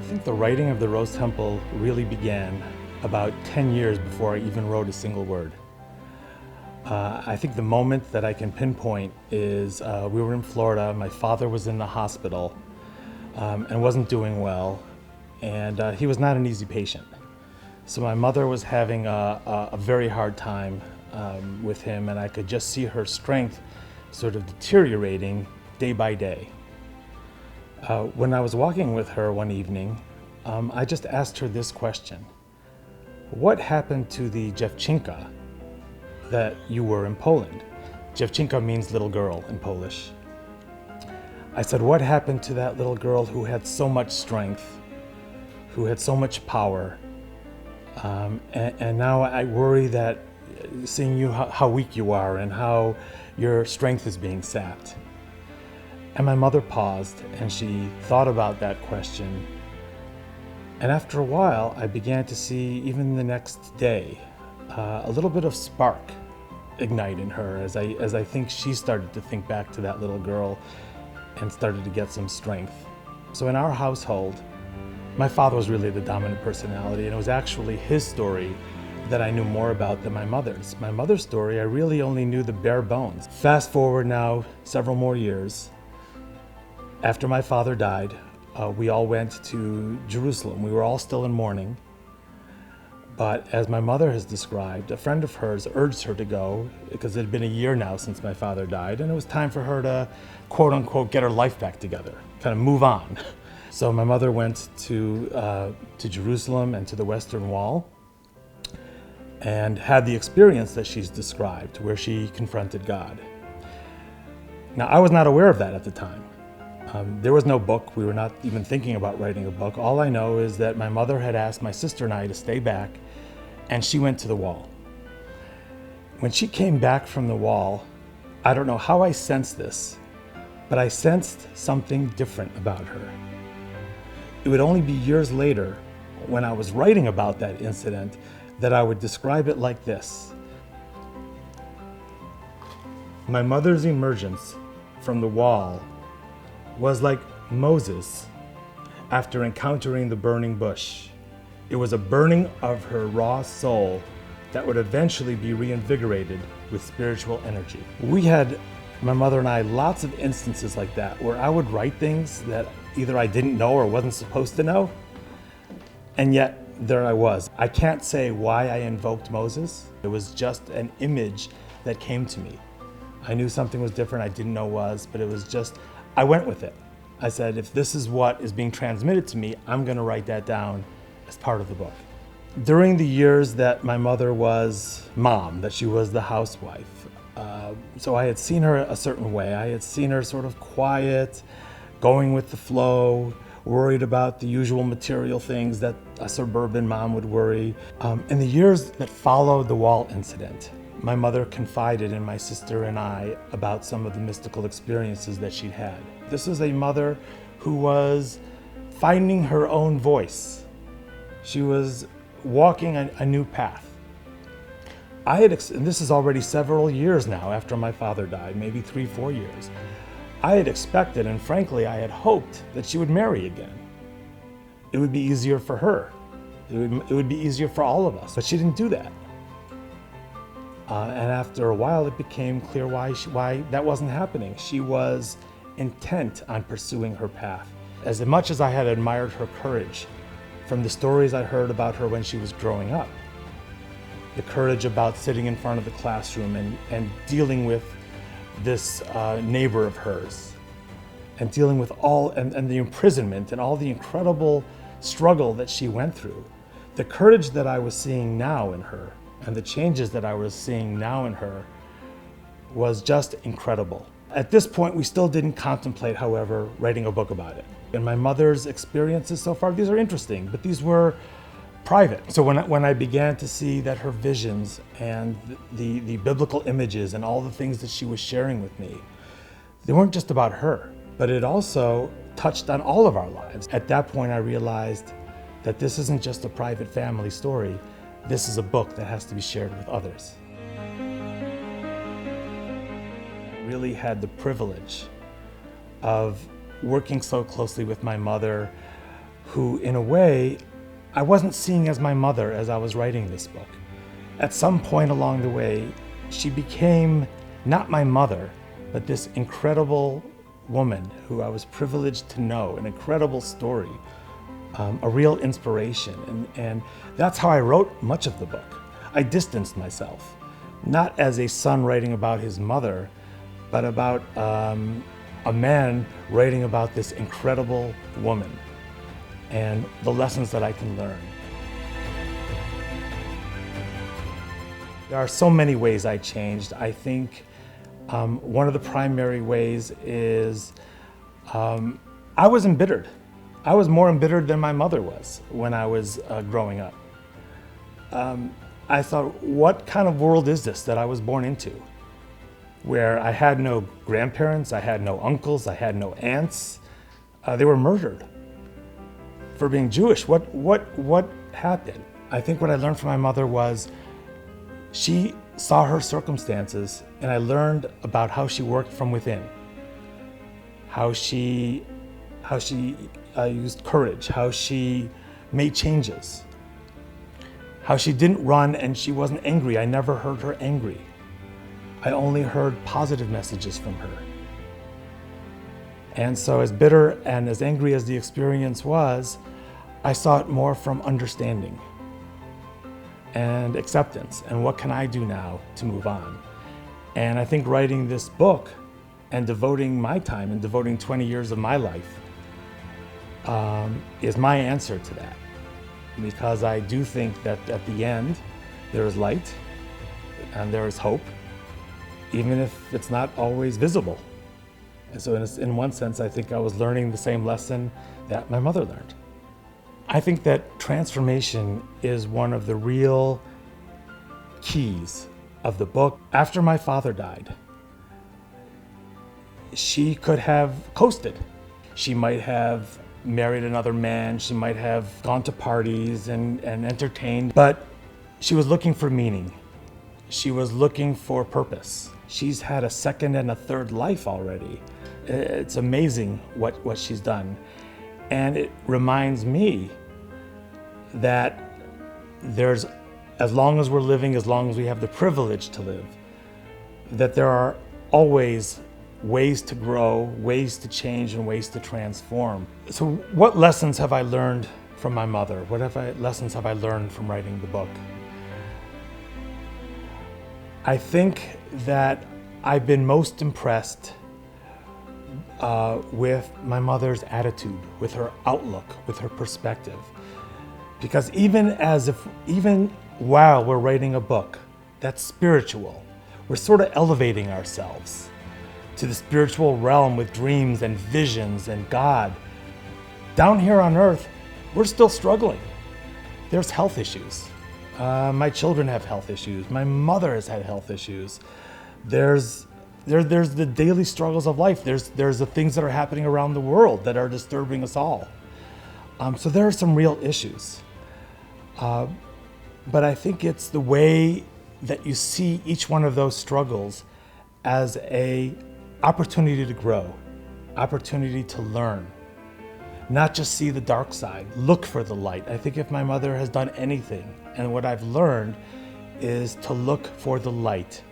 think the writing of the Rose Temple really began about 10 years before I even wrote a single word. I think the moment that I can pinpoint is we were in Florida. My father was in the hospital and wasn't doing well, and he was not an easy patient. So my mother was having a very hard time with him, and I could just see her strength sort of deteriorating day by day. When I was walking with her one evening, I just asked her this question: what happened to the dziewczynka that you were in Poland? Dziewczynka means little girl in Polish. I said, what happened to that little girl who had so much strength, who had so much power? And now I worry that seeing you, how weak you are and how your strength is being sapped. And my mother paused and she thought about that question. And after a while, I began to see, even the next day, a little bit of spark ignite in her as I think she started to think back to that little girl and started to get some strength. So in our household, my father was really the dominant personality, and it was actually his story that I knew more about than my mother's. My mother's story, I really only knew the bare bones. Fast forward now several more years. After my father died, we all went to Jerusalem. We were all still in mourning. But as my mother has described, a friend of hers urged her to go because it had been a year now since my father died, and it was time for her to, quote unquote, get her life back together, kind of move on. So my mother went to Jerusalem and to the Western Wall and had the experience that she's described, where she confronted God. Now, I was not aware of that at the time. There was no book. We were not even thinking about writing a book. All I know is that my mother had asked my sister and I to stay back, and she went to the wall. When she came back from the wall, I don't know how I sensed this, but I sensed something different about her. It would only be years later, when I was writing about that incident, that I would describe it like this. My mother's emergence from the wall was like Moses after encountering the burning bush. It was a burning of her raw soul that would eventually be reinvigorated with spiritual energy. We had, my mother and I, lots of instances like that where I would write things that either I didn't know or wasn't supposed to know, and yet there I was. I can't say why I invoked Moses. It was just an image that came to me. I knew something was different, I didn't know was, but it was just, I went with it. I said, if this is what is being transmitted to me, I'm gonna write that down as part of the book. During the years that my mother was mom, that she was the housewife, so I had seen her a certain way. I had seen her sort of quiet, going with the flow, worried about the usual material things that a suburban mom would worry. In the years that followed the wall incident, my mother confided in my sister and I about some of the mystical experiences that she'd had. This is a mother who was finding her own voice. She was walking a new path. And this is already several years now after my father died, maybe 3-4 years. I had expected, and frankly, I had hoped that she would marry again. It would be easier for her. It would be easier for all of us, but she didn't do that. And after a while, it became clear why that wasn't happening. She was intent on pursuing her path. As much as I had admired her courage from the stories I heard about her when she was growing up, the courage about sitting in front of the classroom and dealing with this neighbor of hers, and dealing with and the imprisonment and all the incredible struggle that she went through, the courage that I was seeing now in her and the changes that I was seeing now in her was just incredible. At this point, we still didn't contemplate, however, writing a book about it. And my mother's experiences so far, these are interesting, but these were private. So when I began to see that her visions and the biblical images and all the things that she was sharing with me, they weren't just about her, but it also touched on all of our lives. At that point, I realized that this isn't just a private family story. This is a book that has to be shared with others. I really had the privilege of working so closely with my mother who, in a way, I wasn't seeing as my mother as I was writing this book. At some point along the way, she became not my mother, but this incredible woman who I was privileged to know, an incredible story, a real inspiration. And that's how I wrote much of the book. I distanced myself, not as a son writing about his mother, but about a man writing about this incredible woman and the lessons that I can learn. There are so many ways I changed. I think one of the primary ways is I was embittered. I was more embittered than my mother was when I was growing up. I thought, what kind of world is this that I was born into? Where I had no grandparents, I had no uncles, I had no aunts. They were murdered for being Jewish. What happened? I think what I learned from my mother was she saw her circumstances, and I learned about how she worked from within, how she used courage, how she made changes, how she didn't run and she wasn't angry. I never heard her angry. I only heard positive messages from her. And so as bitter and as angry as the experience was, I saw it more from understanding and acceptance, and what can I do now to move on? And I think writing this book and devoting my time and devoting 20 years of my life is my answer to that. Because I do think that at the end, there is light and there is hope, even if it's not always visible. And so in one sense, I think I was learning the same lesson that my mother learned. I think that transformation is one of the real keys of the book. After my father died, she could have coasted. She might have married another man, she might have gone to parties and entertained, but she was looking for meaning. She was looking for purpose. She's had a second and a third life already. It's amazing what she's done. And it reminds me that there's, as long as we're living, as long as we have the privilege to live, that there are always ways to grow, ways to change, and ways to transform. So what lessons have I learned from my mother? What lessons have I learned from writing the book? I think that I've been most impressed with my mother's attitude, with her outlook, with her perspective. Because even while we're writing a book that's spiritual, we're sort of elevating ourselves to the spiritual realm with dreams and visions and God. Down here on earth, we're still struggling. There's health issues. My children have health issues. My mother has had health issues. There's the daily struggles of life. There's the things that are happening around the world that are disturbing us all. So there are some real issues. But I think it's the way that you see each one of those struggles as an opportunity to grow, opportunity to learn, not just see the dark side, look for the light. I think if my mother has done anything, and what I've learned is to look for the light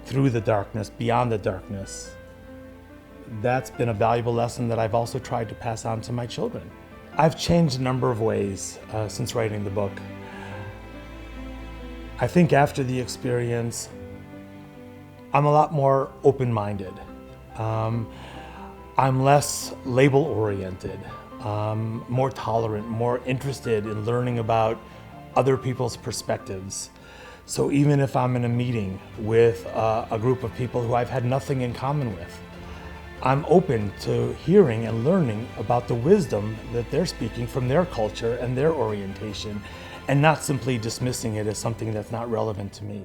through the darkness, beyond the darkness. That's been a valuable lesson that I've also tried to pass on to my children. I've changed a number of ways since writing the book. I think after the experience, I'm a lot more open-minded. I'm less label-oriented, more tolerant, more interested in learning about other people's perspectives. So even if I'm in a meeting with a group of people who I've had nothing in common with, I'm open to hearing and learning about the wisdom that they're speaking from their culture and their orientation, and not simply dismissing it as something that's not relevant to me.